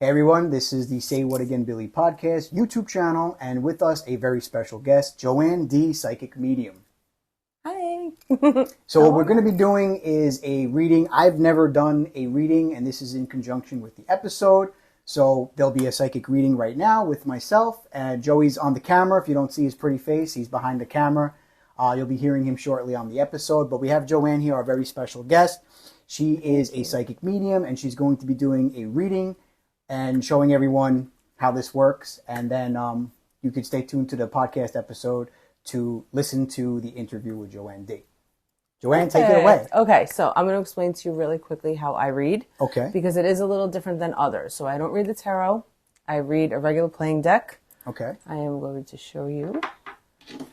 Hey everyone, this is the Say What Again Billy podcast YouTube channel, and with us a very special guest, Joanne D, psychic medium. Hi. So what we're going to be doing is a reading. I've never done a reading, and this is in conjunction with the episode. So there'll be a psychic reading right now with myself, and Joey's on the camera. If you don't see his pretty face, he's behind the camera. You'll be hearing him shortly on the episode, but we have Joanne here, our very special guest. She is a psychic medium, and she's going to be doing a reading and showing everyone how this works. And then you can stay tuned to the podcast episode to listen to the interview with Joanne D. Joanne, take it away. Okay, so I'm going to explain to you really quickly how I read. Okay. Because it is a little different than others. So I don't read the tarot. I read a regular playing deck. Okay. I am going to show you.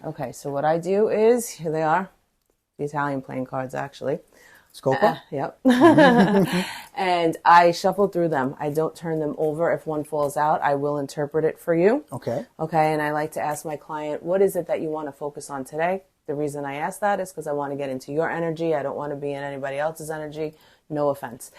Okay, so what I do is, here they are, the Italian playing cards actually. Scopa? Yep. And I shuffle through them. I don't turn them over. If one falls out, I will interpret it for you. Okay. Okay, and I like to ask my client, what is it that you want to focus on today? The reason I ask that is because I want to get into your energy. I don't want to be in anybody else's energy. No offense.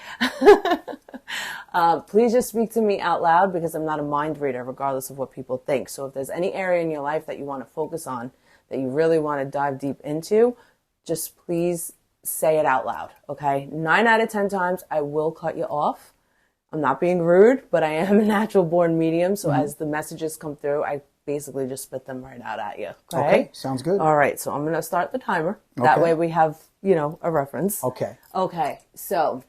Please just speak to me out loud because I'm not a mind reader, regardless of what people think. So if there's any area in your life that you want to focus on, that you really want to dive deep into, just please say it out loud, okay? 9 out of 10 times, I will cut you off. I'm not being rude, but I am a natural born medium. So as the messages come through, I basically just spit them right out at you. Okay, sounds good. All right, so I'm going to start the timer. That way we have, a reference. Okay. Okay, so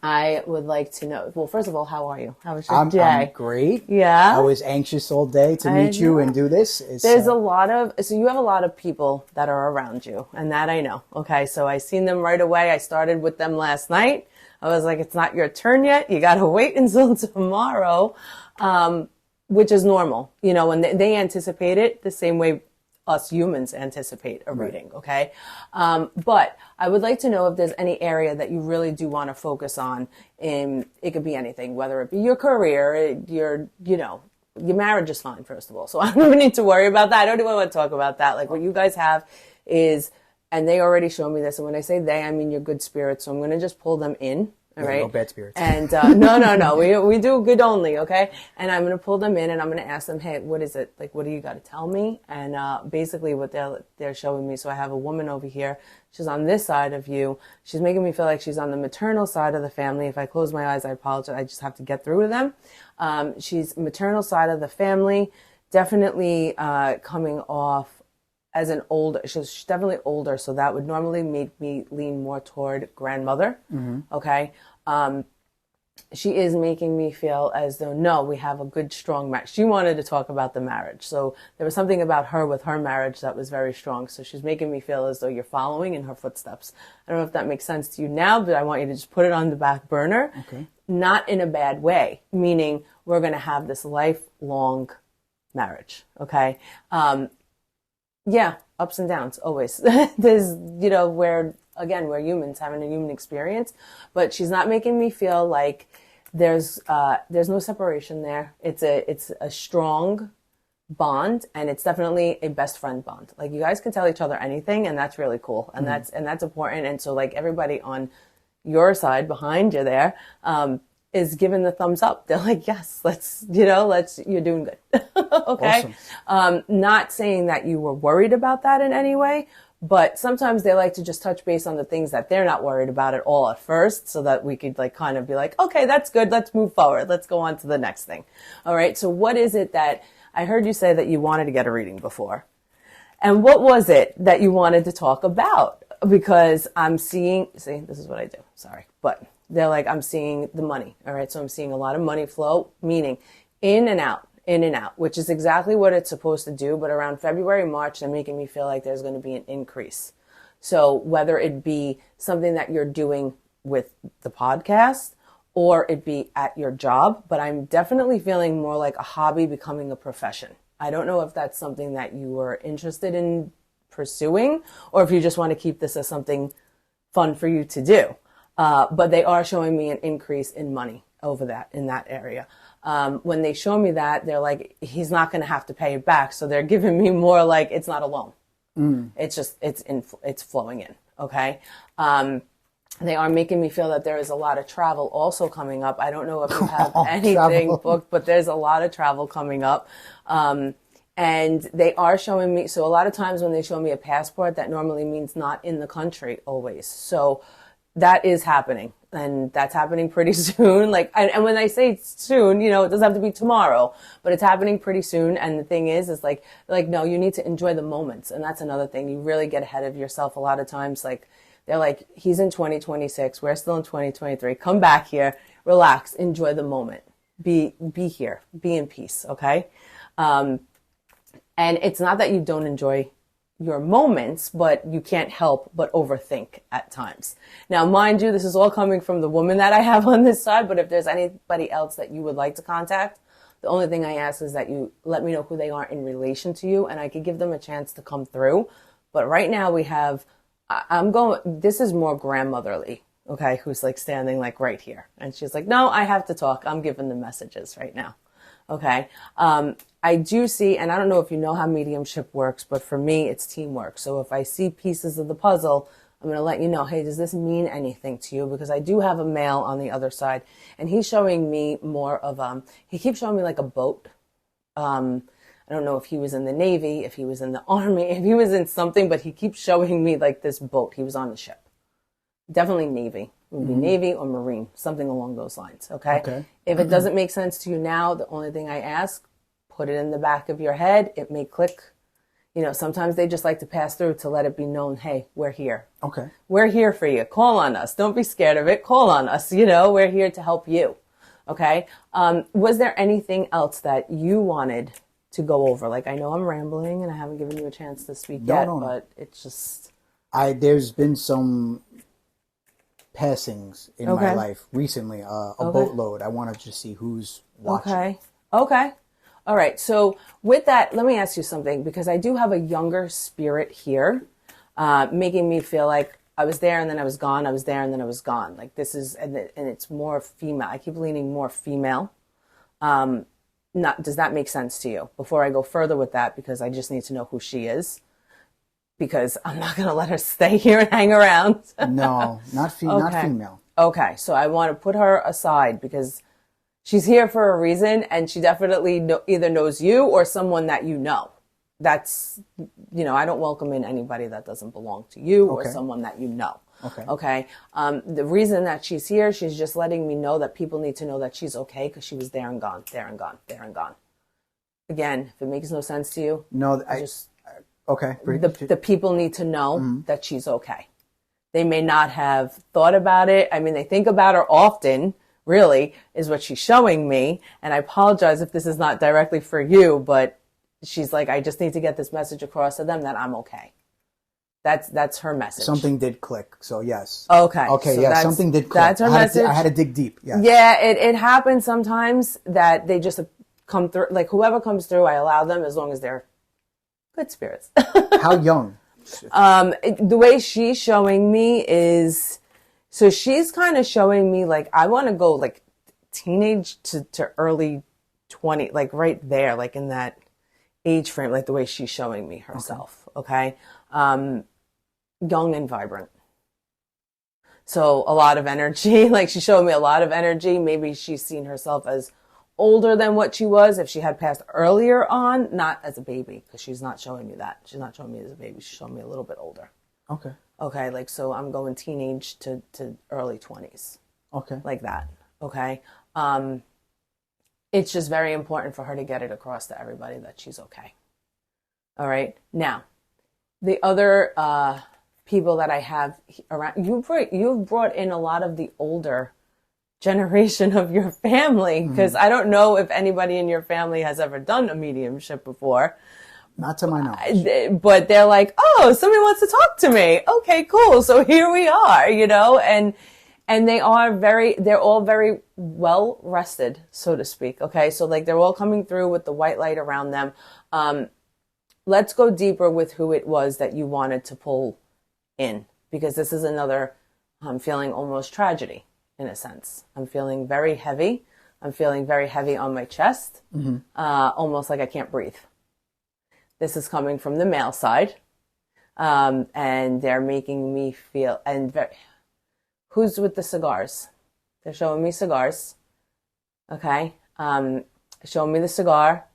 I would like to know, well, first of all, how are you? How was your day? I'm great. Yeah? I was anxious all day to meet you and do this. There's so you have a lot of people that are around you, and that I know. Okay, so I seen them right away. I started with them last night. I was like, it's not your turn yet. You got to wait until tomorrow, which is normal, and they anticipate it the same way us humans anticipate a reading, okay? But I would like to know if there's any area that you really do want to focus on. It could be anything, whether it be your career, your marriage is fine, first of all. So I don't even need to worry about that. I don't even want to talk about that. Like what you guys have is, and they already showed me this. And when I say they, I mean your good spirits. So I'm going to just pull them in. All right. No bad spirits. And no. We do good only, okay? And I'm going to pull them in and I'm going to ask them, hey, what is it? Like, what do you got to tell me? And basically what they're showing me. So I have a woman over here. She's on this side of you. She's making me feel like she's on the maternal side of the family. If I close my eyes, I apologize. I just have to get through to them. She's maternal side of the family, definitely coming off as an older, she's definitely older, so that would normally make me lean more toward grandmother, okay? She is making me feel as though, no, we have a good, strong marriage. She wanted to talk about the marriage, so there was something about her with her marriage that was very strong, so she's making me feel as though you're following in her footsteps. I don't know if that makes sense to you now, but I want you to just put it on the back burner. Okay. Not in a bad way, meaning we're going to have this lifelong marriage, okay? Yeah, ups and downs, always. There's, we're humans having a human experience, but she's not making me feel like there's no separation there. It's a strong bond, and it's definitely a best friend bond. Like you guys can tell each other anything, and that's really cool. And that's important. And so like everybody on your side behind you there, is giving the thumbs up. They're like, yes, you're doing good. Okay. Awesome. Not saying that you were worried about that in any way, but sometimes they like to just touch base on the things that they're not worried about at all at first, so that we could like kind of be like, okay, that's good. Let's move forward. Let's go on to the next thing. All right. So what is it that I heard you say that you wanted to get a reading before? And what was it that you wanted to talk about? Because I'm seeing, this is what I do. Sorry, but they're like, I'm seeing the money. All right. So I'm seeing a lot of money flow, meaning in and out, which is exactly what it's supposed to do. But around February, March, they're making me feel like there's going to be an increase. So whether it be something that you're doing with the podcast or it be at your job, but I'm definitely feeling more like a hobby becoming a profession. I don't know if that's something that you were interested in pursuing or if you just want to keep this as something fun for you to do. But they are showing me an increase in money over that, in that area. When they show me that, they're like, he's not going to have to pay it back. So they're giving me more like, it's not a loan. It's just, it's flowing in. Okay. They are making me feel that there is a lot of travel also coming up. I don't know if you have Oh, anything travel. booked, but there's a lot of travel coming up. And they are showing me, so a lot of times when they show me a passport, that normally means not in the country always. So that is happening, and that's happening pretty soon. Like, and when I say soon, you know, it doesn't have to be tomorrow, but it's happening pretty soon. And the thing is like, no, you need to enjoy the moments. And that's another thing. You really get ahead of yourself a lot of times. Like, they're like, he's in 2026. We're still in 2023. Come back here, relax, enjoy the moment. Be here, be in peace. Okay. And it's not that you don't enjoy your moments, but you can't help but overthink at times. Now, mind you, this is all coming from the woman that I have on this side, but if there's anybody else that you would like to contact, the only thing I ask is that you let me know who they are in relation to you, and I could give them a chance to come through. But right now we have, this is more grandmotherly, okay, who's like standing like right here. And she's like, no, I have to talk. I'm giving the messages right now. Okay. I do see, and I don't know if you know how mediumship works, but for me, it's teamwork. So if I see pieces of the puzzle, I'm going to let you know, hey, does this mean anything to you? Because I do have a male on the other side, and he's showing me more of, he keeps showing me like a boat. I don't know if he was in the Navy, if he was in the Army, if he was in something, but he keeps showing me like this boat. He was on the ship. Definitely Navy. It would be Navy or Marine, something along those lines. Okay. Okay. If it doesn't make sense to you now, the only thing I ask, put it in the back of your head. It may click. You know, sometimes they just like to pass through to let it be known, hey, we're here. Okay. We're here for you. Call on us. Don't be scared of it. Call on us. You know, we're here to help you. Okay. Was there anything else that you wanted to go over? Like, I know I'm rambling and I haven't given you a chance to speak yet, but it's just. There's been some passings in my life recently, a boatload. I want to just see who's watching. Okay. All right. So with that, let me ask you something, because I do have a younger spirit here, making me feel like I was there and then I was gone. I was there and then I was gone. Like this is, and it's more female. I keep leaning more female. Does that make sense to you? Before I go further with that, because I just need to know who she is, because I'm not going to let her stay here and hang around. No, not female. Okay. So I want to put her aside because she's here for a reason, and she definitely either knows you or someone that you know. That's, you know, I don't welcome in anybody that doesn't belong to you or someone that you know. Okay. The reason that she's here, she's just letting me know that people need to know that she's okay, because she was there and gone, there and gone, there and gone. Again, if it makes no sense to you, no, okay. The people need to know that she's okay. They may not have thought about it. I mean, they think about her often, really, is what she's showing me. And I apologize if this is not directly for you, but she's like, I just need to get this message across to them that I'm okay. That's her message. Something did click, so yes. Okay. Okay, so yeah, something did click. That's her message. I had to dig deep, yes. Yeah, it happens sometimes that they just come through, like whoever comes through, I allow them as long as they're good spirits. How young? The way she's showing me is, so she's kind of showing me like, I want to go like teenage to early 20, like right there, like in that age frame, like the way she's showing me herself. Okay. Young and vibrant. So a lot of energy, like she's showing me a lot of energy. Maybe she's seen herself as older than what she was if she had passed earlier on, not as a baby, because she's not showing me that. She's not showing me as a baby. She's showing me a little bit older. Okay, like, so I'm going teenage to early 20s. Okay. Like that. Okay. It's just very important for her to get it across to everybody that she's okay. All right. Now, the other people that I have around, you've brought in a lot of the older generation of your family, because I don't know if anybody in your family has ever done a mediumship before. Not to my knowledge. But they're like, oh, somebody wants to talk to me. Okay, cool. So here we are, you know, and they're all very well rested, so to speak. Okay. So like they're all coming through with the white light around them. Let's go deeper with who it was that you wanted to pull in, because this is another, I'm feeling almost tragedy in a sense. I'm feeling very heavy. I'm feeling very heavy on my chest, almost like I can't breathe. This is coming from the male side, and they're making me feel, Who's with the cigars? They're showing me cigars. Okay. Showing me the cigar.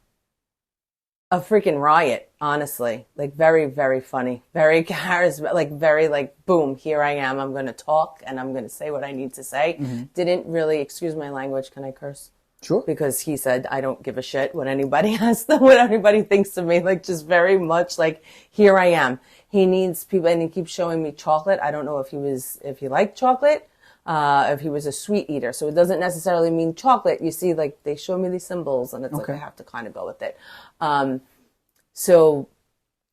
A freaking riot, honestly. Like, very, very funny. Very charismatic. Like, very, like, boom, here I am. I'm going to talk and I'm going to say what I need to say. Mm-hmm. Didn't really, excuse my language, can I curse? Sure. Because he said, I don't give a shit what anybody what anybody thinks of me. Like, just very much like, here I am. He needs people, and he keeps showing me chocolate. I don't know if he liked chocolate, if he was a sweet eater. So it doesn't necessarily mean chocolate. You see, like, they show me these symbols, and it's like, I have to kind of go with it. So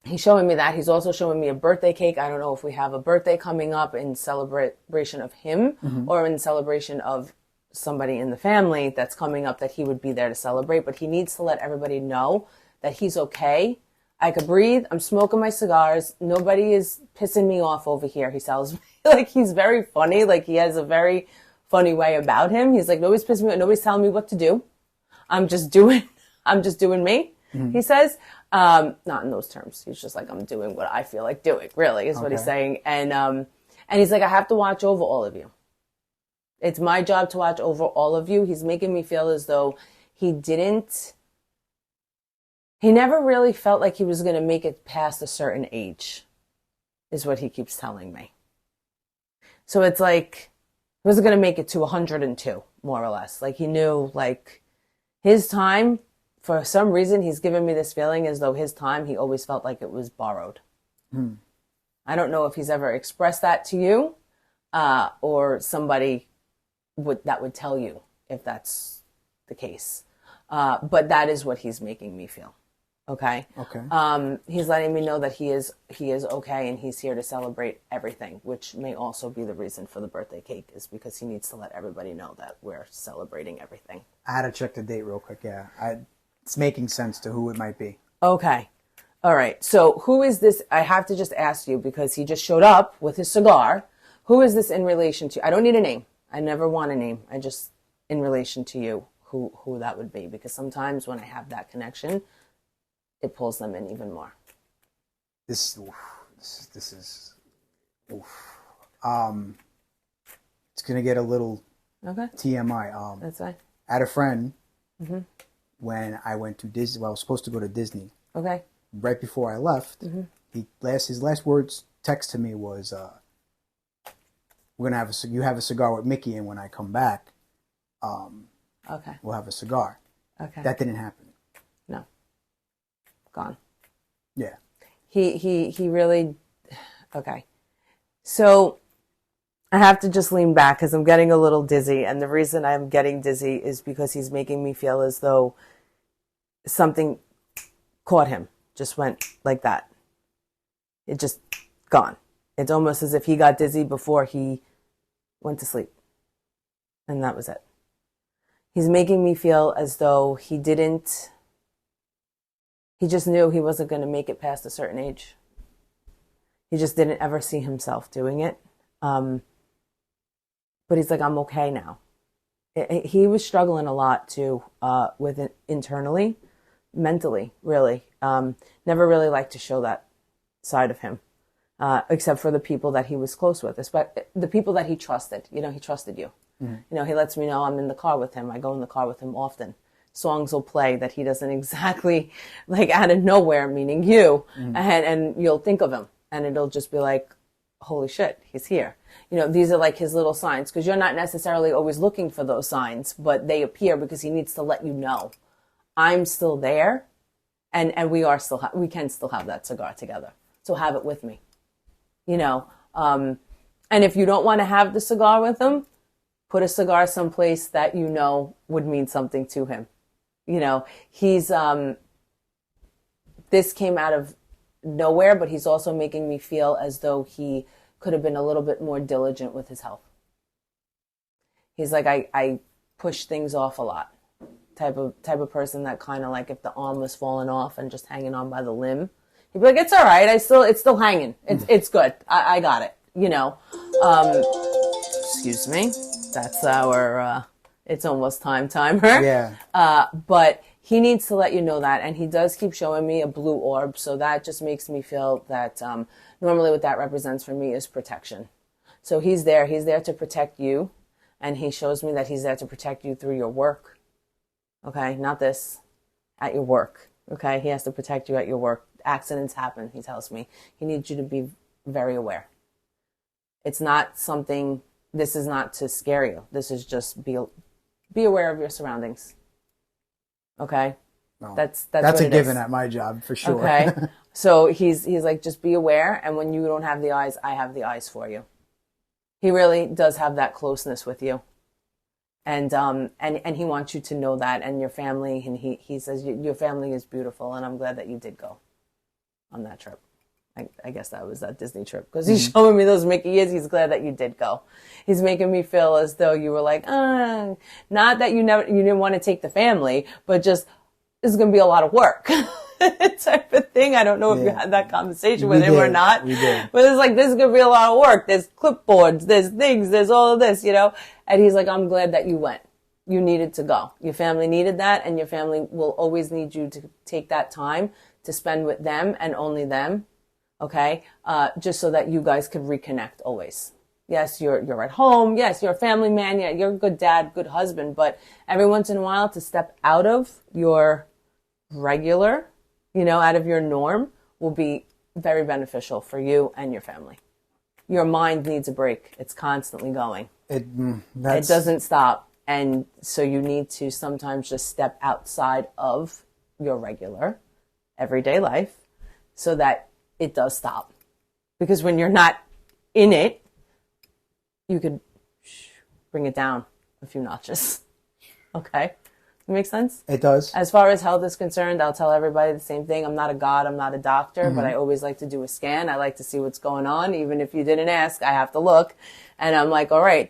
he's showing me that. He's also showing me a birthday cake. I don't know if we have a birthday coming up in celebration of him or in celebration of somebody in the family that's coming up that he would be there to celebrate. But he needs to let everybody know that he's okay. I could breathe. I'm smoking my cigars. Nobody is pissing me off over here. He tells me, like, he's very funny. Like, he has a very funny way about him. He's like, nobody's pissing me off. Nobody's telling me what to do. I'm just doing me. He says, not in those terms. He's just like, I'm doing what I feel like doing, really, is what he's saying. And he's like, I have to watch over all of you. It's my job to watch over all of you. He's making me feel as though he never really felt like he was going to make it past a certain age, is what he keeps telling me. So it's like, he wasn't going to make it to 102, more or less. Like, he knew, like, his time, for some reason, he's given me this feeling as though his time, he always felt like it was borrowed. I don't know if he's ever expressed that to you, or somebody that would tell you if that's the case. But that is what he's making me feel. Okay. He's letting me know that he is okay, and he's here to celebrate everything, which may also be the reason for the birthday cake, is because he needs to let everybody know that we're celebrating everything. I had to check the date real quick. Yeah, it's making sense to who it might be. Okay. All right. So who is this? I have to just ask you, because he just showed up with his cigar. Who is this in relation to? I don't need a name. I never want a name. I just, in relation to you, who that would be, because sometimes when I have that connection, it pulls them in even more. This is it's gonna get a little TMI. That's fine. I had a friend when I went to Disney. Well, I was supposed to go to Disney. Okay. Right before I left, his last words text to me was, "We're gonna you have a cigar with Mickey, and when I come back, we'll have a cigar." Okay. That didn't happen. No. Gone. Yeah. He really, okay. So I have to just lean back because I'm getting a little dizzy. And the reason I'm getting dizzy is because he's making me feel as though something caught him, just went like that. It just gone. It's almost as if he got dizzy before he went to sleep. And that was it. He's making me feel as though he just knew he wasn't going to make it past a certain age. He just didn't ever see himself doing it. But he's like, I'm okay now. He was struggling a lot too, with it internally, mentally, really. Never really liked to show that side of him, except for the people that he was close with, the people that he trusted. You know, he trusted you. You know, he lets me know I'm in the car with him. I go in the car with him often. Songs will play that he doesn't exactly, like, out of nowhere, meaning you, and you'll think of him, and it'll just be like, holy shit, he's here. You know, these are like his little signs, because you're not necessarily always looking for those signs, but they appear because he needs to let you know, I'm still there, and we can still have that cigar together. So have it with me, you know. And if you don't want to have the cigar with him, put a cigar someplace that you know would mean something to him. You know, he's, this came out of nowhere, but he's also making me feel as though he could have been a little bit more diligent with his health. He's like, I push things off a lot. Type of person that kind of like, if the arm was falling off and just hanging on by the limb, he'd be like, it's all right. It's still hanging. It's good. I got it. You know, excuse me. That's our, it's almost timer. Yeah. But he needs to let you know that. And he does keep showing me a blue orb. So that just makes me feel that normally what that represents for me is protection. So he's there. He's there to protect you. And he shows me that he's there to protect you through your work. Okay? Not this. At your work. Okay? He has to protect you at your work. Accidents happen, he tells me. He needs you to be very aware. It's not something, this is not to scare you. This is just be aware of your surroundings. Okay? No, That's a given at my job, for sure. Okay? So he's like, just be aware, and when you don't have the eyes, I have the eyes for you. He really does have that closeness with you. And he wants you to know that, and your family, and he says your family is beautiful, and I'm glad that you did go on that trip. I guess that was that Disney trip, because he's showing me those Mickey ears. He's glad that you did go. He's making me feel as though you were like, not that you didn't want to take the family, but just, this is going to be a lot of work type of thing. I don't know if you had that conversation with him or not. We did. But it's like, this is going to be a lot of work. There's clipboards, there's things, there's all of this, And he's like, I'm glad that you went. You needed to go. Your family needed that, and your family will always need you to take that time to spend with them and only them. Okay? Just so that you guys could reconnect always. Yes, you're at home. Yes, you're a family man. Yeah, you're a good dad, good husband. But every once in a while, to step out of your regular, out of your norm, will be very beneficial for you and your family. Your mind needs a break. It's constantly going. It doesn't stop. And so you need to sometimes just step outside of your regular everyday life so that it does stop. Because when you're not in it, you could bring it down a few notches. Okay? Make sense? It does. As far as health is concerned, I'll tell everybody the same thing. I'm not a god, I'm not a doctor, but I always like to do a scan. I like to see what's going on. Even if you didn't ask, I have to look. And I'm like, all right,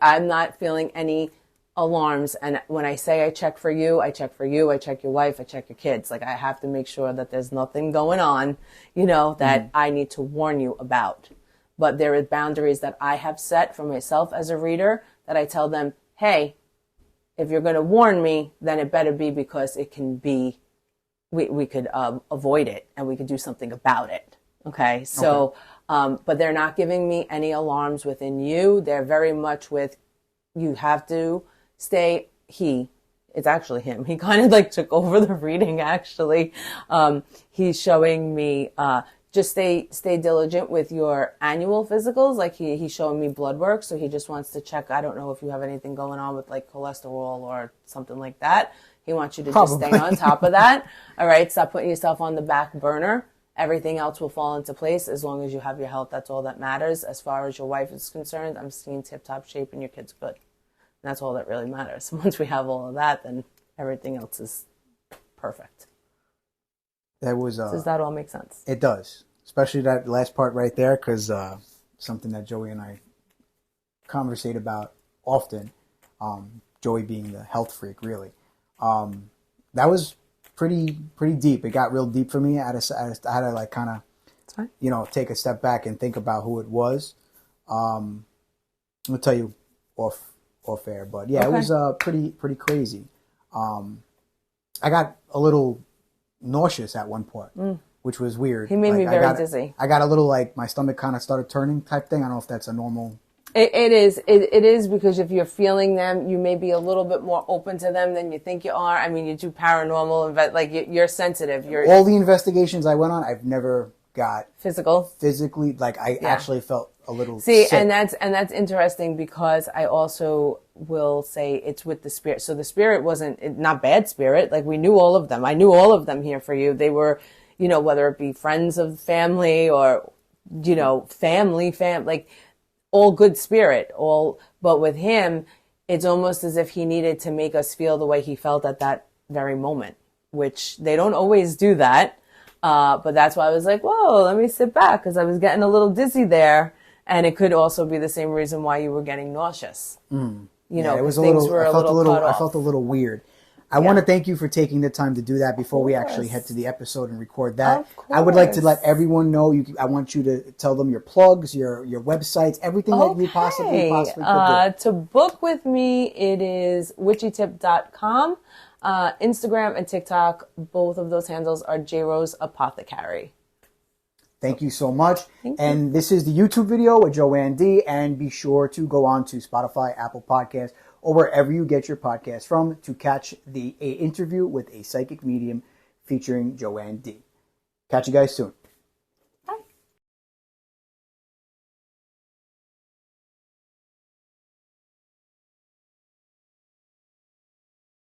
I'm not feeling any alarms. And when I say I check for you, I check for you, I check your wife, I check your kids. Like, I have to make sure that there's nothing going on, that I need to warn you about. But there are boundaries that I have set for myself as a reader that I tell them, hey, if you're going to warn me, then it better be because it can be, we could avoid it and we could do something about it. Okay. So, but they're not giving me any alarms within you. They're very much with, you have to stay, it's actually him. He kind of like took over the reading, actually. He's showing me, just stay diligent with your annual physicals. Like he's showing me blood work. So he just wants to check. I don't know if you have anything going on with like cholesterol or something like that. He wants you to just stay on top of that. All right. Stop putting yourself on the back burner. Everything else will fall into place as long as you have your health. That's all that matters. As far as your wife is concerned, I'm seeing tip-top shape and your kid's good. And that's all that really matters. Once we have all of that, then everything else is perfect. Does that all make sense? It does, especially that last part right there, because something that Joey and I conversate about often. Joey being the health freak, really. That was pretty deep. It got real deep for me. I had to like kind of, take a step back and think about who it was. I'll tell you off air, but yeah, It was pretty crazy. I got a little nauseous at one point, which was weird. He made me very dizzy. I got a little like my stomach kind of started turning type thing. I don't know if that's a normal. It is because if you're feeling them, you may be a little bit more open to them than you think you are. I mean, you do paranormal, but like you're sensitive. All the investigations I went on, I've never got physically. Like I actually felt a little sick. and that's interesting because I also will say it's with the spirit. So the spirit wasn't not bad spirit. Like we knew all of them. I knew all of them here for you. They were, whether it be friends of family or, family, like all good spirit, but with him, it's almost as if he needed to make us feel the way he felt at that very moment, which they don't always do that. But that's why I was like, whoa, let me sit back, because I was getting a little dizzy there. And it could also be the same reason why you were getting nauseous. It was I felt a little weird. I want to thank you for taking the time to do that before we actually head to the episode and record that. I would like to let everyone know, I want you to tell them your plugs, your websites, everything that you possibly could do. To book with me, it is witchytip.com. Instagram and TikTok, both of those handles are JRose Apothecary. Thank you so much. Thank and this is the YouTube video with Joanne D. And be sure to go on to Spotify, Apple Podcasts, or wherever you get your podcast from to catch the interview with a psychic medium featuring Joanne D. Catch you guys soon.